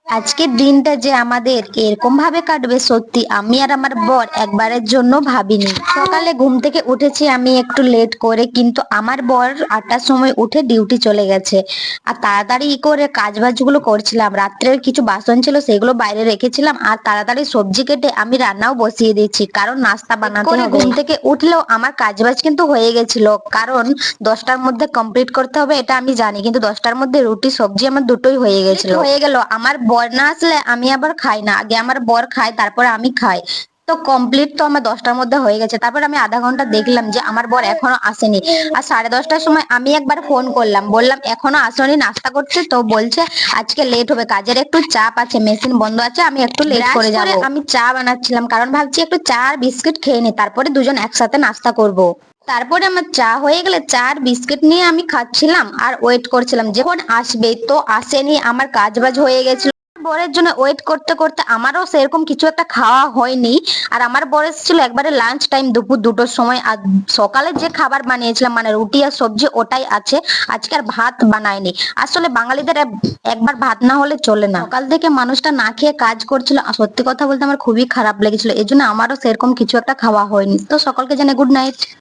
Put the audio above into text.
আজকের দিনটা যে আমাদের এরকম ভাবে কাটবে সত্যি আমি আর আমার বর একবারের জন্য ভাবিনি। সকালে ঘুম থেকে উঠেছি আমি একটু লেট করে, কিন্তু আমার বর 8টার সময় উঠে ডিউটি চলে গেছে। আর তাড়াতাড়ি করে কাজ বাজগুলো করছিলাম, রাত্রের কিছু বাসন ছিল সেগুলো বাইরে রেখেছিলাম, আর তাড়াতাড়ি সবজি কেটে আমি রান্নাও বসিয়ে দিয়েছি কারণ নাস্তা বানাতে হবে। ঘুম থেকে উঠলেও আমার কাজ বাজ কিন্তু হয়ে গেছিল, কারণ 10টার মধ্যে কমপ্লিট করতে হবে এটা আমি জানি, কিন্তু 10টার মধ্যে রুটি সবজি আমার দুটোই হয়ে গেছিল। হয়ে গেল, আমার বর না আসলে আমি আবার খাই না, আগে আমার বর খায় তারপরে আমি খাই। তো কমপ্লিট তো আমার 10টার মধ্যে হয়ে গেছে। তারপর আমি আধা ঘন্টা দেখলাম যে আমার বর এখনো আসেনি, আর 10:30টার সময় আমি একবার ফোন করলাম, বললাম এখনো আসেনি নাস্তা করতে, তো বলছে আজকে লেট হবে, কাজের একটু চাপ আছে, মেশিন বন্ধ আছে, আমি একটু লেট করে যাব। আমি চা বানাচ্ছিলাম কারণ ভাবছি একটু চা আর বিস্কিট খেয়ে নি, তারপরে দুজন একসাথে নাস্তা করব। তারপরে আমার চা হয়ে গেলে চা আর বিস্কিট নিয়ে আমি খাচ্ছিলাম আর ওয়েট করছিলাম যখন আসবে, তো আসেনি, আমার কাজ বাজ হয়ে গেছিল। বরের জন্য ওয়েট করতে করতে আমারও সেরকম কিছু একটা খাওয়া হয়নি। আর আমার বর এসেছিল একবারে লাঞ্চ টাইম দুপুর 2টোর সময়, আর সকালে যে খাবার বানিয়েছিলাম মানে রুটি আর সবজি ওটাই আছে, আজকে আর ভাত বানায়নি। আসলে বাঙালিদের একবার ভাত না হলে চলে না। সকাল থেকে মানুষটা না খেয়ে কাজ করছিল, আর সত্যি কথা বলতে আমার খুবই খারাপ লেগেছিল, এই জন্য আমারও সেরকম কিছু একটা খাওয়া হয়নি। তো সকলকে জানাই গুড নাইট।